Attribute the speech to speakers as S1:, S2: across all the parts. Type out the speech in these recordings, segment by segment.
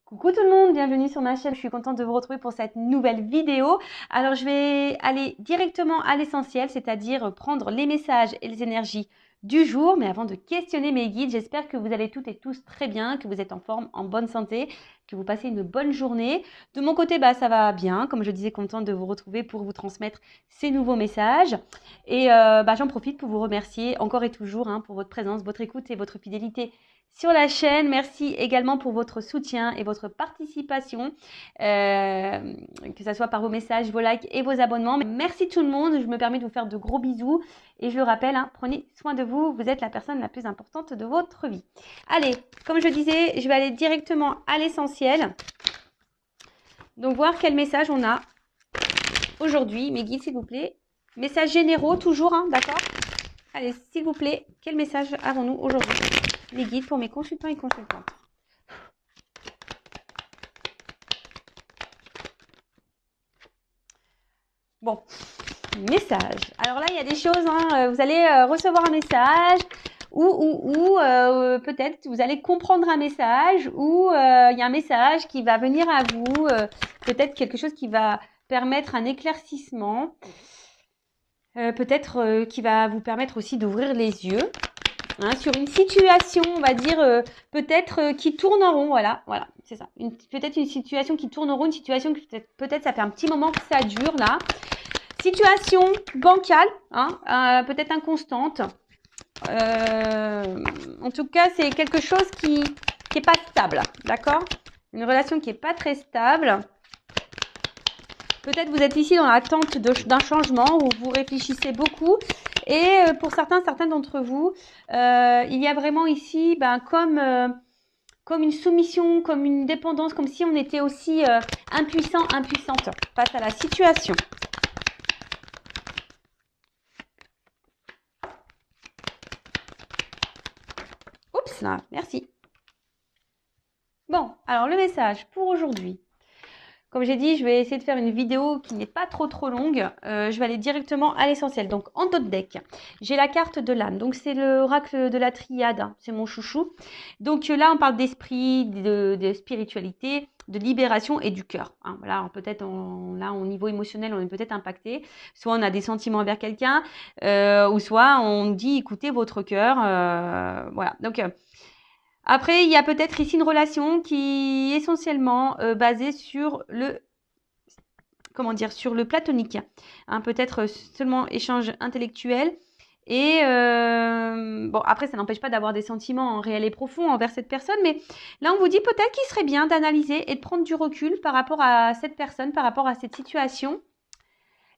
S1: Coucou tout le monde, bienvenue sur ma chaîne. Je suis contente de vous retrouver pour cette nouvelle vidéo. Alors, je vais aller directement à l'essentiel, c'est-à-dire prendre les messages et les énergies du jour. Mais avant de questionner mes guides, j'espère que vous allez toutes et tous très bien, que vous êtes en forme, en bonne santé, que vous passez une bonne journée. De mon côté, ça va bien. Comme je disais, contente de vous retrouver pour vous transmettre ces nouveaux messages. Et j'en profite pour vous remercier encore et toujours pour votre présence, votre écoute et votre fidélité sur la chaîne. Merci également pour votre soutien et votre participation, que ce soit par vos messages, vos likes et vos abonnements. Merci tout le monde, je me permets de vous faire de gros bisous et je le rappelle, prenez soin de vous, vous êtes la personne la plus importante de votre vie. Allez, comme je disais, je vais aller directement à l'essentiel. Donc voir quel message on a aujourd'hui. Mes guides, s'il vous plaît. Messages généraux toujours, d'accord? Allez, s'il vous plaît, quel message avons-nous aujourd'hui? Les guides pour mes consultants et consultantes. Bon, message. Alors là, il y a des choses, vous allez recevoir un message ou peut-être vous allez comprendre un message ou il y a un message qui va venir à vous, peut-être quelque chose qui va permettre un éclaircissement, peut-être qui va vous permettre aussi d'ouvrir les yeux. Sur une situation, on va dire, peut-être qui tourne en rond, voilà, c'est ça. Peut-être une situation qui tourne en rond, une situation que peut-être ça fait un petit moment que ça dure, là. Situation bancale, peut-être inconstante. En tout cas, c'est quelque chose qui est pas stable, d'accord? Une relation qui est pas très stable. Peut-être vous êtes ici dans l'attente d'un changement où vous réfléchissez beaucoup. Et pour certains d'entre vous, il y a vraiment ici comme une soumission, comme une dépendance, comme si on était aussi impuissante face à la situation. Oups là, merci. Bon, alors le message pour aujourd'hui. Comme j'ai dit, je vais essayer de faire une vidéo qui n'est pas trop longue. Je vais aller directement à l'essentiel. Donc, en dos de deck, j'ai la carte de l'âme. Donc, c'est l'oracle de la triade. C'est mon chouchou. Donc, là, on parle d'esprit, de spiritualité, de libération et du cœur. Voilà, peut-être là, au niveau émotionnel, on est peut-être impacté. Soit on a des sentiments envers quelqu'un, ou soit on dit, écoutez votre cœur. Voilà, donc... Après, il y a peut-être ici une relation qui est essentiellement basée sur sur le platonique. Peut-être seulement échange intellectuel. Et bon, après, ça n'empêche pas d'avoir des sentiments réels et profonds envers cette personne. Mais là, on vous dit peut-être qu'il serait bien d'analyser et de prendre du recul par rapport à cette personne, par rapport à cette situation.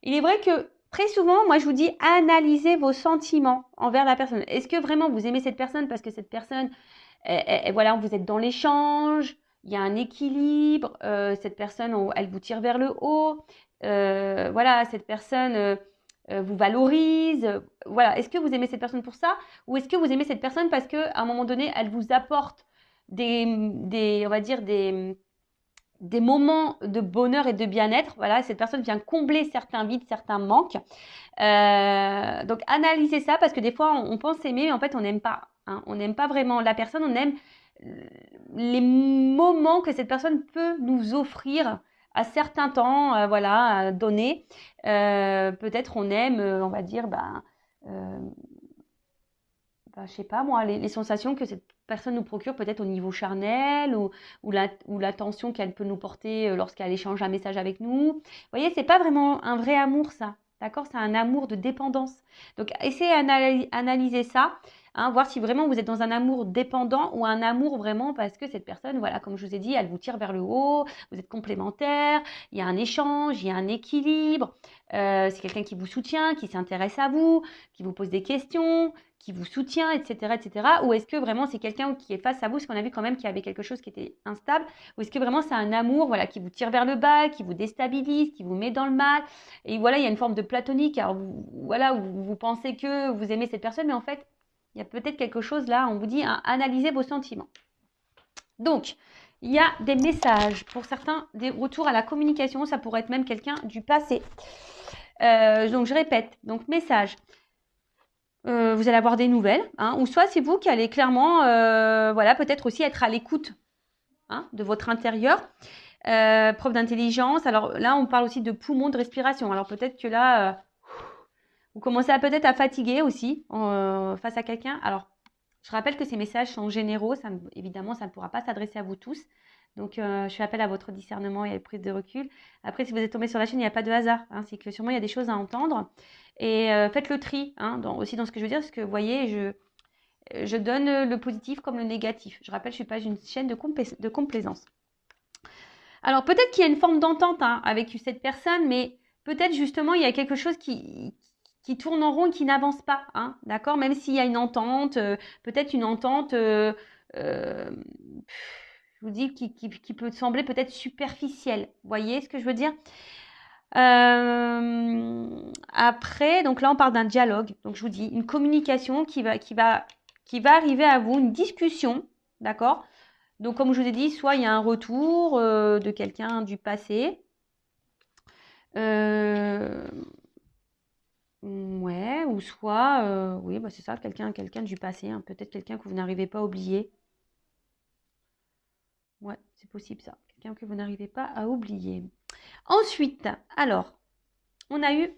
S1: Il est vrai que très souvent, moi, je vous dis analysez vos sentiments envers la personne. Est-ce que vraiment vous aimez cette personne parce que cette personne... Et voilà, vous êtes dans l'échange, il y a un équilibre, cette personne, elle vous tire vers le haut, voilà, cette personne vous valorise, voilà. Est-ce que vous aimez cette personne pour ça ou est-ce que vous aimez cette personne parce qu'à un moment donné, elle vous apporte on va dire des moments de bonheur et de bien-être. Voilà, cette personne vient combler certains vides, certains manques. Donc, analysez ça parce que des fois, on pense aimer, mais en fait, on n'aime pas. On n'aime pas vraiment la personne, on aime les moments que cette personne peut nous offrir à certains temps, voilà, donnés. Peut-être on aime, on va dire, je sais pas moi, les sensations que cette personne nous procure peut-être au niveau charnel ou l'attention qu'elle peut nous porter lorsqu'elle échange un message avec nous. Vous voyez, c'est pas vraiment un vrai amour ça, d'accord? C'est un amour de dépendance. Donc essayez d'analyser ça, voir si vraiment vous êtes dans un amour dépendant ou un amour vraiment parce que cette personne, voilà, comme je vous ai dit, elle vous tire vers le haut, vous êtes complémentaires, il y a un échange, il y a un équilibre, c'est quelqu'un qui vous soutient, qui s'intéresse à vous, qui vous pose des questions, qui vous soutient, etc., etc. Ou est-ce que vraiment c'est quelqu'un qui est face à vous, parce qu'on a vu quand même qu'il y avait quelque chose qui était instable, ou est-ce que vraiment c'est un amour, voilà, qui vous tire vers le bas, qui vous déstabilise, qui vous met dans le mal, et voilà, il y a une forme de platonique, alors voilà, vous pensez que vous aimez cette personne, mais en fait, il y a peut-être quelque chose là, on vous dit, analysez vos sentiments. Donc, il y a des messages, pour certains, des retours à la communication, ça pourrait être même quelqu'un du passé. Donc, je répète, donc message. Vous allez avoir des nouvelles, ou soit c'est vous qui allez clairement, voilà, peut-être aussi être à l'écoute hein, de votre intérieur. Preuve d'intelligence. Alors là, on parle aussi de poumons, de respiration. Alors peut-être que là, vous commencez peut-être à fatiguer aussi face à quelqu'un. Alors, je rappelle que ces messages sont généraux. Évidemment, ça ne pourra pas s'adresser à vous tous. Donc, je fais appel à votre discernement et à la prise de recul. Après, si vous êtes tombé sur la chaîne, il n'y a pas de hasard. Hein, c'est que sûrement, il y a des choses à entendre. Et faites le tri hein, aussi dans ce que je veux dire. Parce que, vous voyez, je donne le positif comme le négatif. Je rappelle, je ne suis pas une chaîne de complaisance. Alors, peut-être qu'il y a une forme d'entente hein, avec cette personne, mais peut-être justement, il y a quelque chose qui tourne en rond et qui n'avance pas. Hein, d'accord. Même s'il y a une entente, peut-être une entente, je vous dis, qui peut sembler peut-être superficielle. Vous voyez ce que je veux dire? Après, donc là, on parle d'un dialogue. Donc, je vous dis, une communication qui va arriver à vous, une discussion, d'accord? Donc, comme je vous ai dit, soit il y a un retour de quelqu'un du passé. Ouais, ou soit, oui, bah c'est ça, quelqu'un du passé, hein, peut-être quelqu'un que vous n'arrivez pas à oublier. Ouais, c'est possible ça. Quelqu'un que vous n'arrivez pas à oublier. Ensuite, alors, on a eu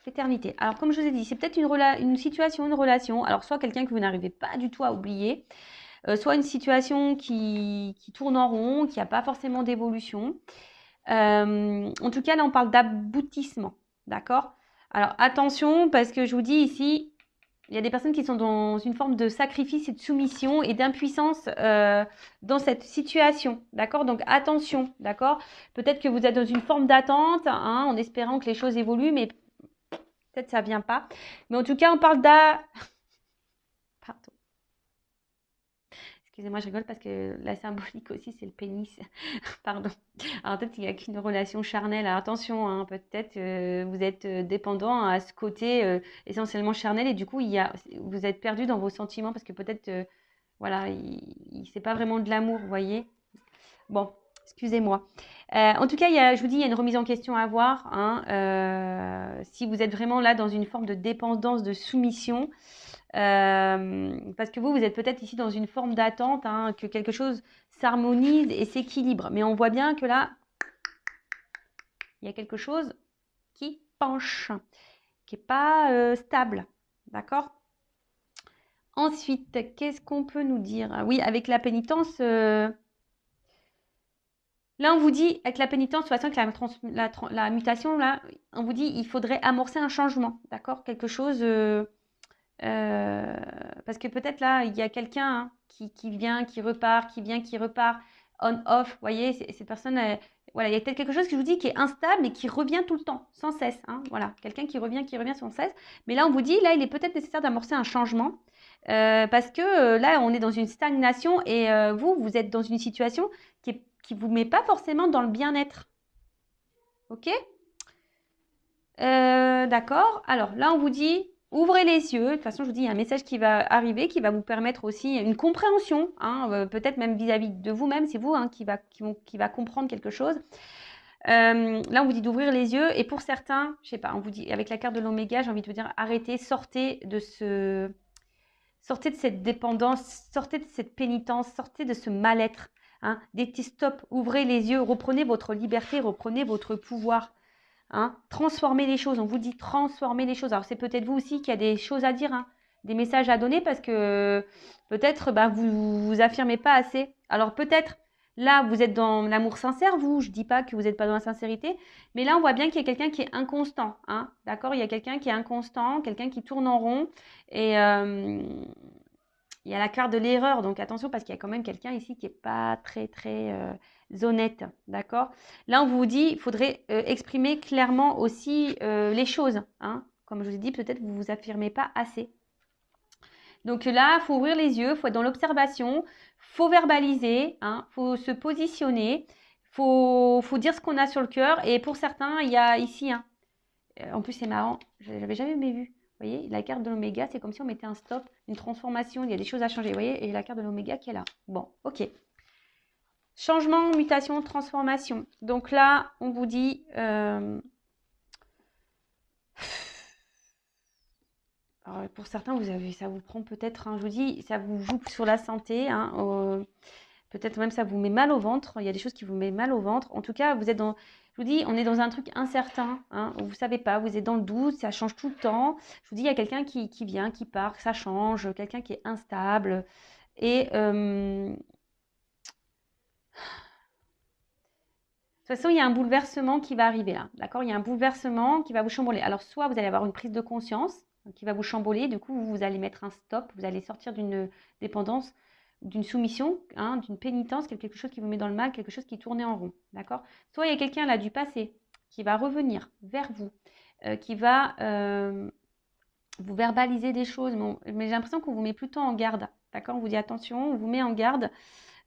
S1: l'éternité. Alors, comme je vous ai dit, c'est peut-être une situation, une relation. Alors, soit quelqu'un que vous n'arrivez pas du tout à oublier, soit une situation qui tourne en rond, qui n'a pas forcément d'évolution. En tout cas, là, on parle d'aboutissement. D'accord? Alors, attention, parce que je vous dis ici, il y a des personnes qui sont dans une forme de sacrifice et de soumission et d'impuissance dans cette situation. D'accord? Donc, attention. D'accord? Peut-être que vous êtes dans une forme d'attente, hein, en espérant que les choses évoluent, mais peut-être ça ne vient pas. Mais en tout cas, on parle Pardon. Excusez-moi, je rigole parce que la symbolique aussi, c'est le pénis. Pardon. Alors peut-être qu'il n'y a qu'une relation charnelle. Alors, attention, hein, peut-être vous êtes dépendant à ce côté essentiellement charnel et du coup, vous êtes perdu dans vos sentiments parce que peut-être, voilà, c'est pas vraiment de l'amour, vous voyez. Bon, excusez-moi. En tout cas, je vous dis, il y a une remise en question à avoir. Hein, si vous êtes vraiment là dans une forme de dépendance, de soumission, parce que vous êtes peut-être ici dans une forme d'attente, hein, que quelque chose s'harmonise et s'équilibre. Mais on voit bien que là, il y a quelque chose qui penche, qui n'est pas stable. D'accord? Ensuite, qu'est-ce qu'on peut nous dire? Ah oui, avec la pénitence, là on vous dit, avec la pénitence, de toute façon, avec la mutation, là, on vous dit, il faudrait amorcer un changement. D'accord? Quelque chose... parce que peut-être là, il y a quelqu'un hein, qui vient, qui repart, qui vient, qui repart, on-off. Vous voyez, cette personne, voilà, il y a peut-être quelque chose que je vous dis qui est instable et qui revient tout le temps, sans cesse. Hein, voilà, quelqu'un qui revient sans cesse. Mais là, on vous dit, là, il est peut-être nécessaire d'amorcer un changement. Parce que là, on est dans une stagnation et vous êtes dans une situation qui vous met pas forcément dans le bien-être. Ok? D'accord. Alors là, on vous dit, ouvrez les yeux. De toute façon, je vous dis, il y a un message qui va arriver, qui va vous permettre aussi une compréhension, hein, peut-être même vis-à-vis de vous-même. C'est vous hein, qui va comprendre quelque chose. Là, on vous dit d'ouvrir les yeux. Et pour certains, je sais pas, on vous dit, avec la carte de l'oméga, j'ai envie de vous dire, arrêtez, sortez de cette dépendance, sortez de cette pénitence, sortez de ce mal-être. Hein. Dites stop, ouvrez les yeux, reprenez votre liberté, reprenez votre pouvoir. Hein, transformer les choses, on vous dit transformer les choses. Alors c'est peut-être vous aussi qui a des choses à dire, hein, des messages à donner parce que peut-être vous affirmez pas assez. Alors peut-être là vous êtes dans l'amour sincère, vous, je dis pas que vous n'êtes pas dans la sincérité, mais là on voit bien qu'il y a quelqu'un qui est inconstant. Hein, d'accord? Il y a quelqu'un qui est inconstant, quelqu'un qui tourne en rond et il y a la carte de l'erreur, donc attention parce qu'il y a quand même quelqu'un ici qui n'est pas très très honnête, d'accord? Là, on vous dit, il faudrait exprimer clairement aussi les choses. Hein. Comme je vous ai dit, peut-être vous ne vous affirmez pas assez. Donc là, il faut ouvrir les yeux, il faut être dans l'observation, il faut verbaliser, il faut se positionner, il faut dire ce qu'on a sur le cœur. Et pour certains, il y a ici, en plus c'est marrant, je n'avais jamais vu. Vous voyez, la carte de l'oméga, c'est comme si on mettait un stop, une transformation, il y a des choses à changer. Vous voyez, et la carte de l'oméga qui est là. Bon, ok. Changement, mutation, transformation. Donc là, on vous dit... alors, pour certains, ça vous prend peut-être, je vous dis, ça vous joue sur la santé. Peut-être même ça vous met mal au ventre. Il y a des choses qui vous mettent mal au ventre. En tout cas, vous êtes dans, je vous dis, on est dans un truc incertain. Hein, vous ne savez pas, vous êtes dans le doute, ça change tout le temps. Je vous dis, il y a quelqu'un qui vient, qui part, ça change, quelqu'un qui est instable. Et de toute façon, il y a un bouleversement qui va arriver là. D'accord? Il y a un bouleversement qui va vous chambouler. Alors, soit vous allez avoir une prise de conscience qui va vous chambouler. Du coup, vous allez mettre un stop. Vous allez sortir d'une dépendance, d'une soumission, hein, d'une pénitence, quelque chose qui vous met dans le mal, quelque chose qui tournait en rond. D'accord? Soit il y a quelqu'un là du passé qui va revenir vers vous, qui va vous verbaliser des choses. Mais j'ai l'impression qu'on vous met plutôt en garde. D'accord? On vous dit attention, on vous met en garde.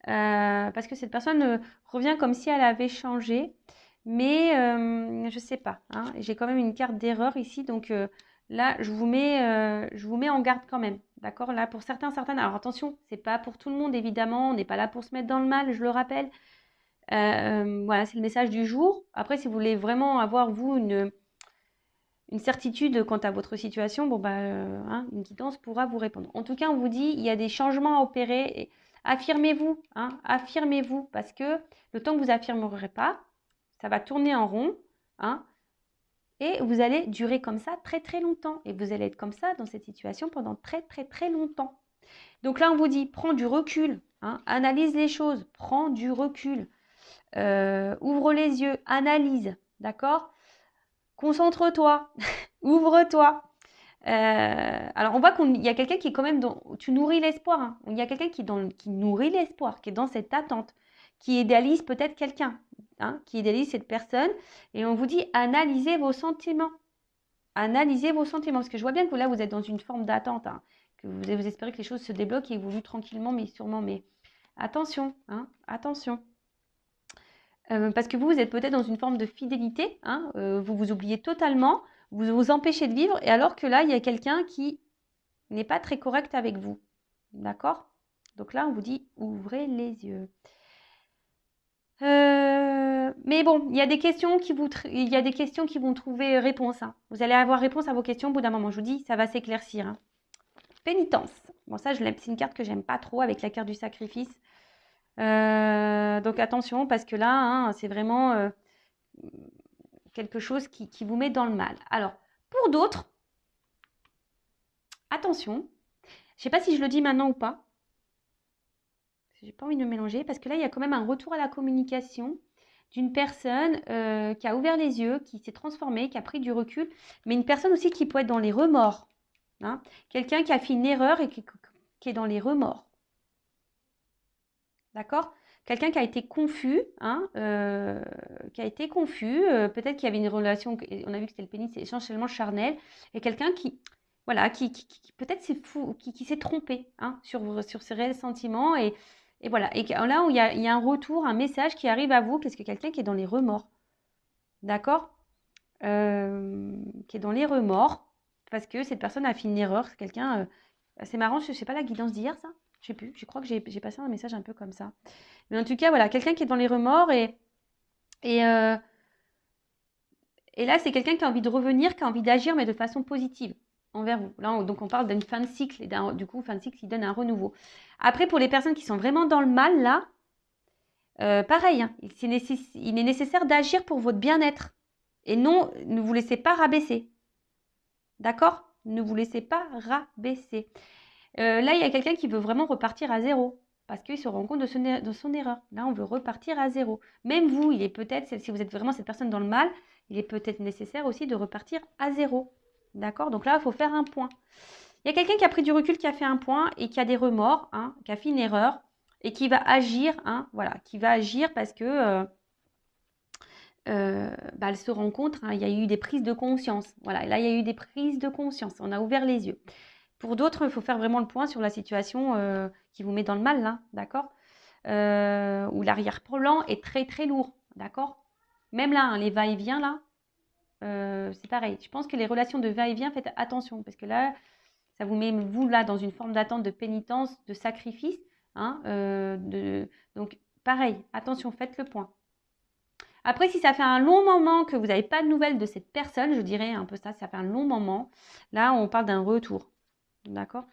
S1: Parce que cette personne revient comme si elle avait changé. Mais je ne sais pas. Hein, j'ai quand même une carte d'erreur ici. Donc là, je vous mets en garde quand même. D'accord? Là, pour certaines. Alors attention, ce n'est pas pour tout le monde, évidemment. On n'est pas là pour se mettre dans le mal, je le rappelle. Voilà, c'est le message du jour. Après, si vous voulez vraiment avoir, vous, une certitude quant à votre situation, bon, hein, une guidance pourra vous répondre. En tout cas, on vous dit, il y a des changements à opérer. Et affirmez-vous, hein, affirmez-vous, parce que le temps que vous affirmerez pas, ça va tourner en rond, hein, et vous allez durer comme ça très très longtemps. Et vous allez être comme ça dans cette situation pendant très très très longtemps. Donc là, on vous dit, prends du recul, hein, analyse les choses, prends du recul, ouvre les yeux, analyse, d'accord? Concentre-toi, ouvre-toi. Alors, on voit qu'il y a quelqu'un qui est quand même dans... Tu nourris l'espoir. Hein. Il y a quelqu'un qui nourrit l'espoir, qui est dans cette attente, qui idéalise peut-être quelqu'un, hein, qui idéalise cette personne. Et on vous dit, analysez vos sentiments. Analysez vos sentiments. Parce que je vois bien que là, vous êtes dans une forme d'attente. Hein, que vous espérez que les choses se débloquent et évoluent tranquillement, mais sûrement. Mais attention, hein, attention. Parce que vous êtes peut-être dans une forme de fidélité. Hein, vous vous oubliez totalement. Vous vous empêchez de vivre. Et alors que là, il y a quelqu'un qui n'est pas très correct avec vous. D'accord? Donc là, on vous dit, ouvrez les yeux. Mais bon, il y a des questions qui vont trouver réponse. Hein. Vous allez avoir réponse à vos questions au bout d'un moment. Je vous dis, ça va s'éclaircir. Hein. Pénitence. Bon, ça, c'est une carte que j'aime pas trop avec la carte du sacrifice. Donc attention, parce que là, hein, c'est vraiment quelque chose qui vous met dans le mal. Alors, pour d'autres, attention. Je ne sais pas si je le dis maintenant ou pas. J'ai pas envie de me mélanger parce que là, il y a quand même un retour à la communication d'une personne qui a ouvert les yeux, qui s'est transformée, qui a pris du recul, mais une personne aussi qui peut être dans les remords. Hein. Quelqu'un qui a fait une erreur et qui est dans les remords. D'accord? Quelqu'un qui a été confus, hein, peut-être qu'il y avait une relation, on a vu que c'était le pénis, c'est essentiellement charnel, et quelqu'un qui, voilà, qui peut-être c'est fou, qui s'est trompé hein, sur ses réels sentiments, et voilà. Et là, où il y a un retour, un message qui arrive à vous, qu'est-ce que quelqu'un qui est dans les remords, d'accord? Qui est dans les remords, parce que cette personne a fait une erreur, c'est quelqu'un, c'est marrant, je ne sais pas la guidance d'hier, ça? Je sais plus, je crois que j'ai passé un message un peu comme ça. Mais en tout cas, voilà, quelqu'un qui est dans les remords et là, c'est quelqu'un qui a envie de revenir, qui a envie d'agir, mais de façon positive envers vous. Là, donc, on parle d'une fin de cycle et du coup, fin de cycle qui donne un renouveau. Après, pour les personnes qui sont vraiment dans le mal, là, pareil, hein, il est nécessaire d'agir pour votre bien-être. Et non, ne vous laissez pas rabaisser. D'accord? Ne vous laissez pas rabaisser. Là, il y a quelqu'un qui veut vraiment repartir à zéro parce qu'il se rend compte de son erreur. Là, on veut repartir à zéro. Même vous, il est peut-être, si vous êtes vraiment cette personne dans le mal, il est peut-être nécessaire aussi de repartir à zéro. D'accord? Donc là, il faut faire un point. Il y a quelqu'un qui a pris du recul, qui a fait un point et qui a des remords, hein, qui a fait une erreur et qui va agir, hein, voilà, qui va agir parce que elle se rencontre, hein, il y a eu des prises de conscience. Voilà, là, il y a eu des prises de conscience. On a ouvert les yeux. Pour d'autres, il faut faire vraiment le point sur la situation qui vous met dans le mal, là, d'accord? Où l'arrière-plan est très, très lourd, d'accord? Même là, hein, les va-et-vient, là, c'est pareil. Je pense que les relations de va-et-vient, faites attention, parce que là, ça vous met, vous, là, dans une forme d'attente, de pénitence, de sacrifice. Hein, donc, pareil, attention, faites le point. Après, si ça fait un long moment que vous n'avez pas de nouvelles de cette personne, je dirais un peu ça fait un long moment, là, on parle d'un retour. D'accord?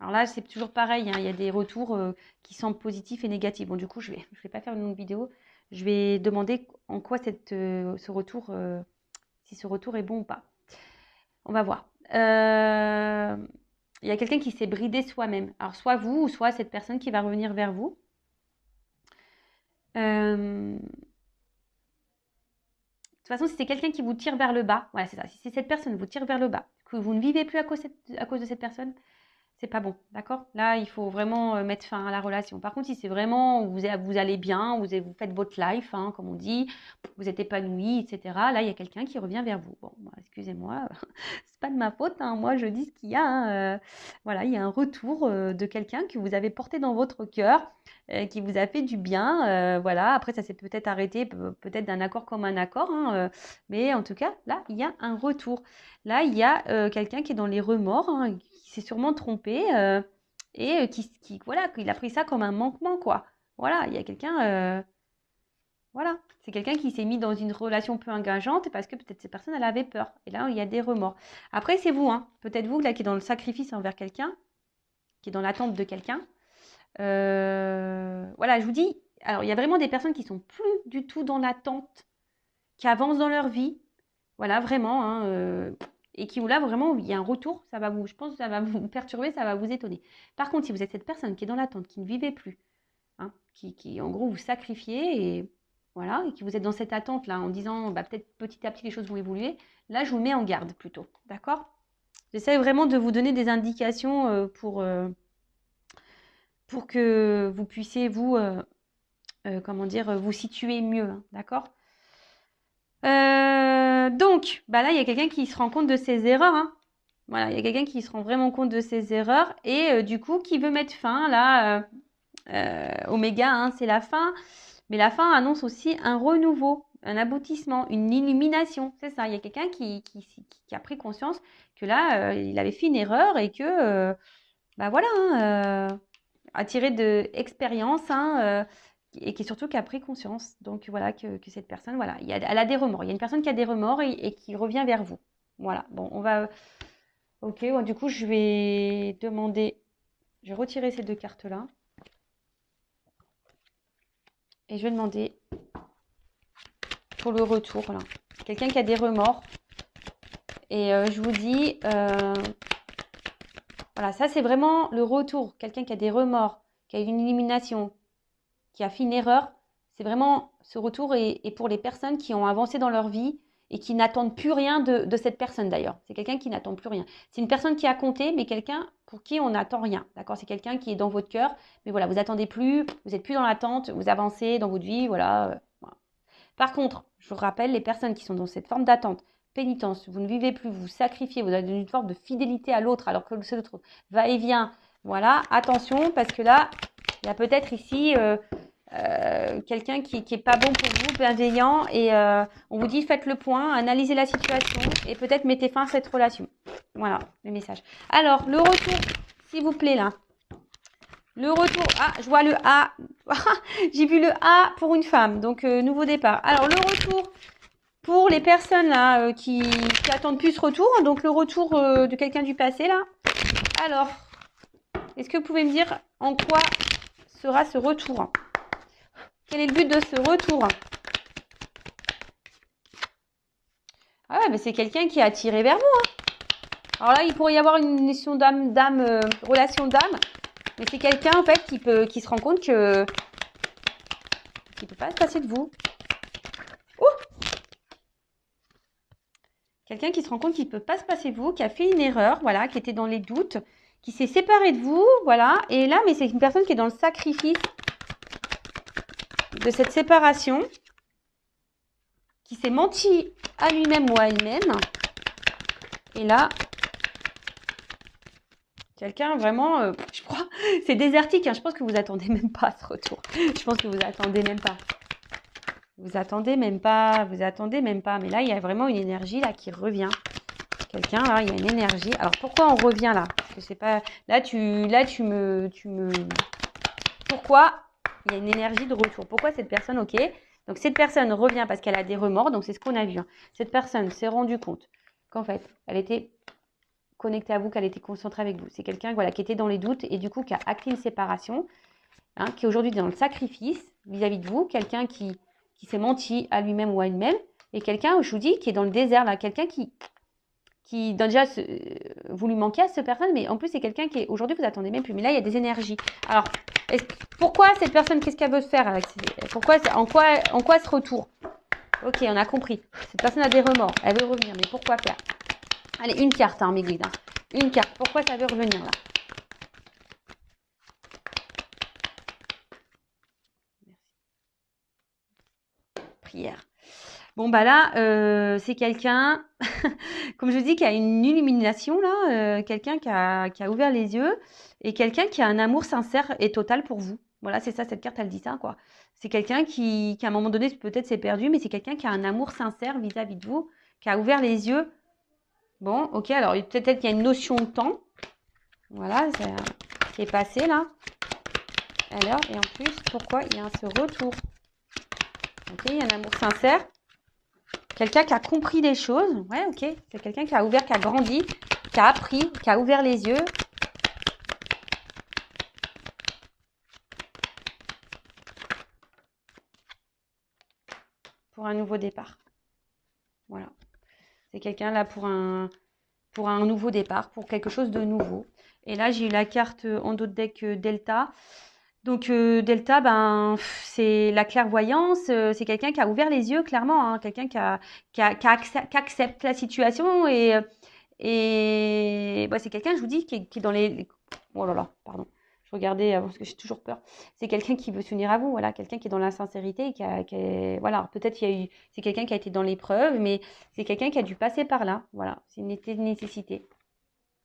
S1: Alors là, c'est toujours pareil, hein, il y a des retours qui semblent positifs et négatifs. Bon, du coup, je vais pas faire une longue vidéo. Je vais demander en quoi ce retour, si ce retour est bon ou pas. On va voir. Il y a quelqu'un qui s'est bridé soi-même. Alors, soit vous, ou soit cette personne qui va revenir vers vous. De toute façon, si c'est quelqu'un qui vous tire vers le bas, voilà, c'est ça. Si cette personne vous tire vers le bas, que vous ne vivez plus à cause de cette personne, c'est pas bon, d'accord? Là, il faut vraiment mettre fin à la relation. Par contre, si c'est vraiment vous allez bien, vous faites votre life, hein, comme on dit, vous êtes épanoui, etc. Là, il y a quelqu'un qui revient vers vous. Bon, excusez-moi, c'est pas de ma faute, hein, moi je dis ce qu'il y a. Hein, voilà, il y a un retour de quelqu'un que vous avez porté dans votre cœur, qui vous a fait du bien. Voilà, après ça s'est peut-être arrêté, peut-être d'un accord comme un accord, hein, mais en tout cas, là, il y a un retour. Là, il y a quelqu'un qui est dans les remords, hein, qui s'est sûrement trompé et voilà, qu'il a pris ça comme un manquement, quoi. Voilà, il y a quelqu'un, voilà, c'est quelqu'un qui s'est mis dans une relation peu engageante parce que peut-être cette personne, elle avait peur. Et là, il y a des remords. Après, c'est vous, hein. Peut-être vous, là, qui est dans le sacrifice envers quelqu'un, qui est dans l'attente de quelqu'un. Voilà, je vous dis, alors, il y a vraiment des personnes qui sont plus du tout dans l'attente, qui avancent dans leur vie. Voilà, vraiment, hein, et qui, là, vraiment, il y a un retour, je pense que ça va vous perturber, ça va vous étonner. Par contre, si vous êtes cette personne qui est dans l'attente, qui ne vivait plus, hein, qui, en gros, vous sacrifiez, et voilà, et qui vous êtes dans cette attente-là, en disant, bah, peut-être petit à petit, les choses vont évoluer, là, je vous mets en garde, plutôt, d'accord? J'essaie vraiment de vous donner des indications pour que vous puissiez, vous, comment dire, vous situer mieux, hein, d'accord? Donc, bah là, il y a quelqu'un qui se rend compte de ses erreurs, hein. Voilà, il y a quelqu'un qui se rend vraiment compte de ses erreurs et du coup, qui veut mettre fin, là, Oméga, hein, c'est la fin. Mais la fin annonce aussi un renouveau, un aboutissement, une illumination. C'est ça, il y a quelqu'un qui a pris conscience que là, il avait fait une erreur et que, bah voilà, hein, a tiré de expérience, hein, et qui surtout qui a pris conscience. Donc voilà, que cette personne, voilà, elle a des remords. Il y a une personne qui a des remords et qui revient vers vous. Voilà, bon, on va... Ok, bon, du coup, je vais retirer ces deux cartes-là. Et je vais demander pour le retour, là. Quelqu'un qui a des remords. Et je vous dis, voilà, ça c'est vraiment le retour. Quelqu'un qui a des remords, qui a une élimination, qui a fait une erreur. C'est vraiment ce retour est pour les personnes qui ont avancé dans leur vie et qui n'attendent plus rien de cette personne d'ailleurs. C'est quelqu'un qui n'attend plus rien. C'est une personne qui a compté, mais quelqu'un pour qui on n'attend rien. D'accord? C'est quelqu'un qui est dans votre cœur, mais voilà, vous attendez plus, vous n'êtes plus dans l'attente, vous avancez dans votre vie, voilà, voilà. Par contre, je vous rappelle, les personnes qui sont dans cette forme d'attente, pénitence, vous ne vivez plus, vous sacrifiez, vous avez une forme de fidélité à l'autre, alors que l'autre va et vient. Voilà, attention, parce que là, il y a peut-être ici quelqu'un qui est pas bon pour vous, bienveillant, et on vous dit faites le point, analysez la situation et peut-être mettez fin à cette relation. Voilà le message. Alors, le retour, s'il vous plaît, là. Le retour, ah, je vois le A. J'ai vu le A pour une femme, donc nouveau départ. Alors, le retour pour les personnes là qui attendent plus ce retour, donc le retour de quelqu'un du passé, là. Alors, est-ce que vous pouvez me dire en quoi sera ce retour ? Quel est le but de ce retour? Ah ouais, mais c'est quelqu'un qui est attiré vers vous. Hein. Alors là, il pourrait y avoir une relation d'âme, mais c'est quelqu'un en fait qui se rend compte que qui peut pas se passer de vous. Quelqu'un qui se rend compte qu'il peut pas se passer de vous, qui a fait une erreur, voilà, qui était dans les doutes, qui s'est séparé de vous, voilà. Et là, mais c'est une personne qui est dans le sacrifice de cette séparation, qui s'est menti à lui-même ou à elle-même. Et là, quelqu'un vraiment, je crois, c'est désertique. Hein, je pense que vous attendez même pas à ce retour. Je pense que vous attendez même pas. Vous attendez même pas. Mais là, il y a vraiment une énergie là qui revient. Quelqu'un là, il y a une énergie. Alors pourquoi on revient là? Parce que c'est pas. Là, tu me. Pourquoi il y a une énergie de retour? Pourquoi cette personne, ok? Donc cette personne revient parce qu'elle a des remords. Donc c'est ce qu'on a vu. Hein. Cette personne s'est rendue compte qu'en fait, elle était connectée à vous, qu'elle était concentrée avec vous. C'est quelqu'un voilà, qui était dans les doutes et du coup qui a acté une séparation, hein, qui est aujourd'hui dans le sacrifice vis-à-vis de vous, quelqu'un qui s'est menti à lui-même ou à elle-même, et quelqu'un, je vous dis, qui est dans le désert, là, quelqu'un qui déjà, vous lui manquez à cette personne, mais en plus, c'est quelqu'un qui est, aujourd'hui, vous attendez même plus, mais là, il y a des énergies. Alors, pourquoi cette personne, qu'est-ce qu'elle veut faire avec pourquoi, en quoi ce retour? Ok, on a compris. Cette personne a des remords, elle veut revenir, mais pourquoi faire? Allez, une carte, hein, mes guides. Hein. Une carte, pourquoi ça veut revenir, là? Prière. Bon, bah là, c'est quelqu'un, comme je dis, qui a une illumination, là, quelqu'un qui a ouvert les yeux et quelqu'un qui a un amour sincère et total pour vous. Voilà, c'est ça, cette carte, elle dit ça, quoi. C'est quelqu'un qui, à un moment donné, peut-être s'est perdu, mais c'est quelqu'un qui a un amour sincère vis-à-vis de vous, qui a ouvert les yeux. Bon, ok, alors peut-être qu'il y a une notion de temps. Voilà, c'est passé, là. Alors, et en plus, pourquoi il y a ce retour? Ok, il y a un amour sincère. Quelqu'un qui a compris des choses. Ouais, ok. C'est quelqu'un qui a ouvert, qui a grandi, qui a appris, qui a ouvert les yeux. Pour un nouveau départ. Voilà. C'est quelqu'un là pour un nouveau départ, pour quelque chose de nouveau. Et là, j'ai eu la carte en dos de deck Delta. Donc, Delta, ben, c'est la clairvoyance. C'est quelqu'un qui a ouvert les yeux, clairement. Hein, quelqu'un qui accepte la situation. Et bah, c'est quelqu'un, je vous dis, qui est dans les... Oh là là, pardon. Je regardais parce que j'ai toujours peur. C'est quelqu'un qui veut s'unir à vous, voilà. Quelqu'un qui est dans la sincérité et voilà, peut-être il y a eu... C'est quelqu'un qui a été dans l'épreuve, mais c'est quelqu'un qui a dû passer par là. Voilà, c'est une nécessité.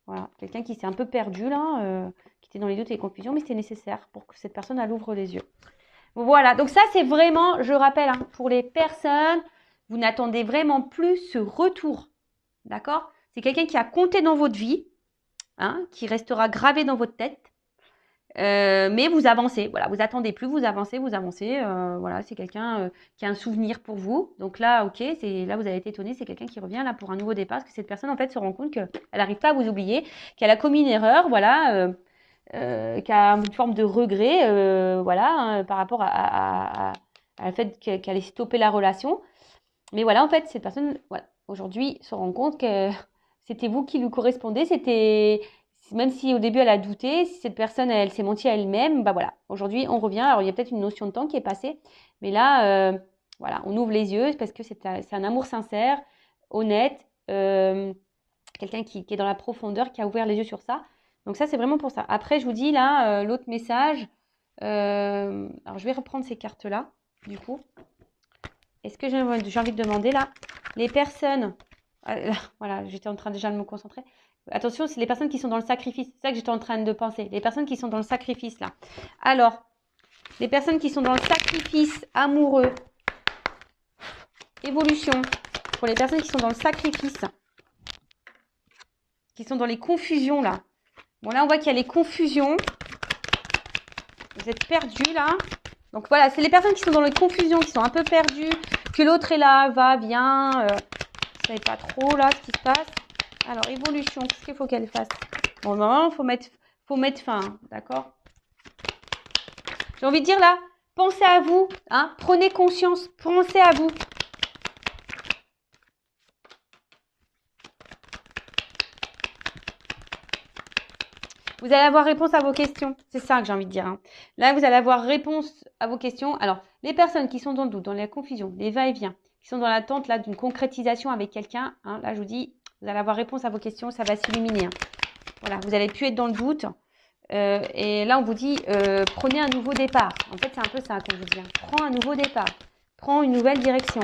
S1: Voilà, quelqu'un qui s'est un peu perdu là, qui était dans les doutes et les confusions, mais c'était nécessaire pour que cette personne, elle ouvre les yeux. Voilà, donc ça, c'est vraiment, je rappelle, hein, pour les personnes, vous n'attendez vraiment plus ce retour. D'accord? C'est quelqu'un qui a compté dans votre vie, hein, qui restera gravé dans votre tête. Mais vous avancez, voilà, vous attendez plus, vous avancez, voilà, c'est quelqu'un qui a un souvenir pour vous. Donc là, ok, là vous avez été étonné, c'est quelqu'un qui revient là pour un nouveau départ, parce que cette personne en fait se rend compte qu'elle n'arrive pas à vous oublier, qu'elle a commis une erreur, voilà, qui a une forme de regret, voilà, hein, par rapport à le fait qu'elle ait stoppé la relation. Mais voilà, en fait, cette personne, voilà, aujourd'hui, se rend compte que c'était vous qui lui correspondez. C'était, même si au début elle a douté, si cette personne, elle s'est mentie à elle-même, bah voilà. Aujourd'hui, on revient. Alors, il y a peut-être une notion de temps qui est passée. Mais là, voilà, on ouvre les yeux parce que c'est un amour sincère, honnête, quelqu'un qui est dans la profondeur, qui a ouvert les yeux sur ça. Donc ça, c'est vraiment pour ça. Après, je vous dis là, l'autre message. Alors, je vais reprendre ces cartes-là, du coup. Est-ce que j'ai envie de demander là, les personnes, voilà, j'étais en train déjà de me concentrer. Attention, c'est les personnes qui sont dans le sacrifice. C'est ça que j'étais en train de penser. Les personnes qui sont dans le sacrifice là. Alors, les personnes qui sont dans le sacrifice amoureux, évolution. Pour les personnes qui sont dans le sacrifice, qui sont dans les confusions là. Bon là, on voit qu'il y a les confusions. Vous êtes perdus là. Donc voilà, c'est les personnes qui sont dans les confusions, qui sont un peu perdues, que l'autre est là, va, vient, vous ne savez pas trop là ce qui se passe. Alors, évolution, qu'est-ce qu'il faut qu'elle fasse? Bon, normalement, faut mettre fin, d'accord? J'ai envie de dire là, pensez à vous, hein, prenez conscience, pensez à vous. Vous allez avoir réponse à vos questions. C'est ça que j'ai envie de dire. Hein. Là, vous allez avoir réponse à vos questions. Alors, les personnes qui sont dans le doute, dans la confusion, les va-et-vient, qui sont dans l'attente là d'une concrétisation avec quelqu'un, hein, là, je vous dis, vous allez avoir réponse à vos questions, ça va s'illuminer. Hein. Voilà, vous allez plus être dans le doute. Et là, on vous dit, prenez un nouveau départ. En fait, c'est un peu ça qu'on vous dit. Hein. Prends un nouveau départ. Prends une nouvelle direction.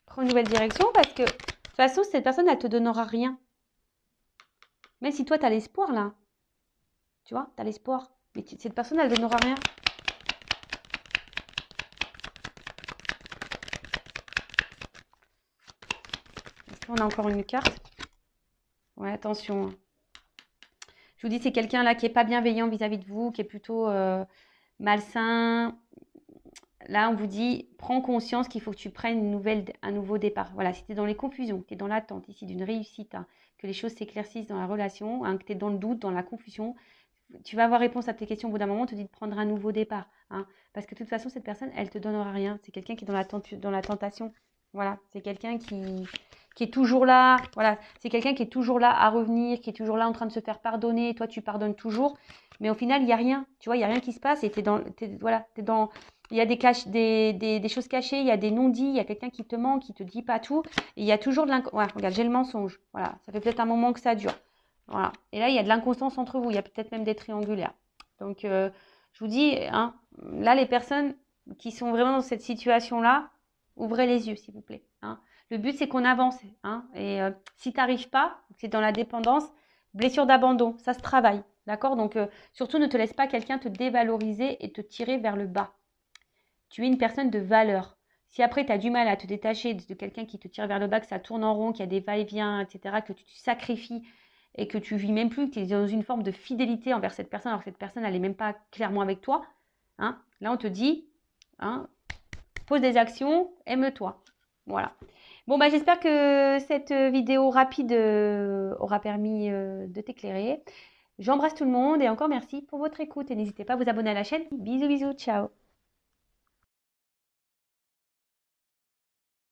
S1: Prends une nouvelle direction parce que... De toute façon, cette personne, elle te donnera rien. Même si toi, tu as l'espoir, là. Tu vois, tu as l'espoir. Mais cette personne, elle ne donnera rien. Est-ce qu'on a encore une carte? Ouais, attention. Je vous dis, c'est quelqu'un là qui n'est pas bienveillant vis-à-vis de vous, qui est plutôt malsain. Là, on vous dit, prends conscience qu'il faut que tu prennes un nouveau départ. Voilà, si tu es dans les confusions, que tu es dans l'attente ici d'une réussite, hein, que les choses s'éclaircissent dans la relation, hein, que tu es dans le doute, dans la confusion, tu vas avoir réponse à tes questions au bout d'un moment, on te dit de prendre un nouveau départ. Hein, parce que de toute façon, cette personne, elle te donnera rien. C'est quelqu'un qui est dans la tentation. Voilà, c'est quelqu'un qui est toujours là. Voilà, c'est quelqu'un qui est toujours là à revenir, qui est toujours là en train de se faire pardonner. Et toi, tu pardonnes toujours. Mais au final, il n'y a rien. Tu vois, il n'y a rien qui se passe. Et voilà, il y a des choses cachées, il y a des non-dits, il y a quelqu'un qui te ment, qui te dit pas tout. Et il y a toujours de l'inconscience. Ouais, regarde, j'ai le mensonge. Voilà, ça fait peut-être un moment que ça dure. Voilà. Et là, il y a de l'inconstance entre vous. Il y a peut-être même des triangulaires. Donc, je vous dis, hein, là, les personnes qui sont vraiment dans cette situation-là, ouvrez les yeux, s'il vous plaît. Hein. Le but, c'est qu'on avance. Hein. Et si tu n'arrives pas, c'est dans la dépendance, blessure d'abandon, ça se travaille. D'accord. Donc, surtout, ne te laisse pas quelqu'un te dévaloriser et te tirer vers le bas. Tu es une personne de valeur. Si après, tu as du mal à te détacher de quelqu'un qui te tire vers le bas, que ça tourne en rond, qu'il y a des va-et-vient, etc., que tu te sacrifies et que tu vis même plus, que tu es dans une forme de fidélité envers cette personne, alors que cette personne, elle n'est même pas clairement avec toi, hein, là, on te dit, hein, pose des actions, aime-toi. Voilà. Bon, bah, j'espère que cette vidéo rapide aura permis de t'éclairer. J'embrasse tout le monde et encore merci pour votre écoute. Et n'hésitez pas à vous abonner à la chaîne. Bisous, bisous, ciao.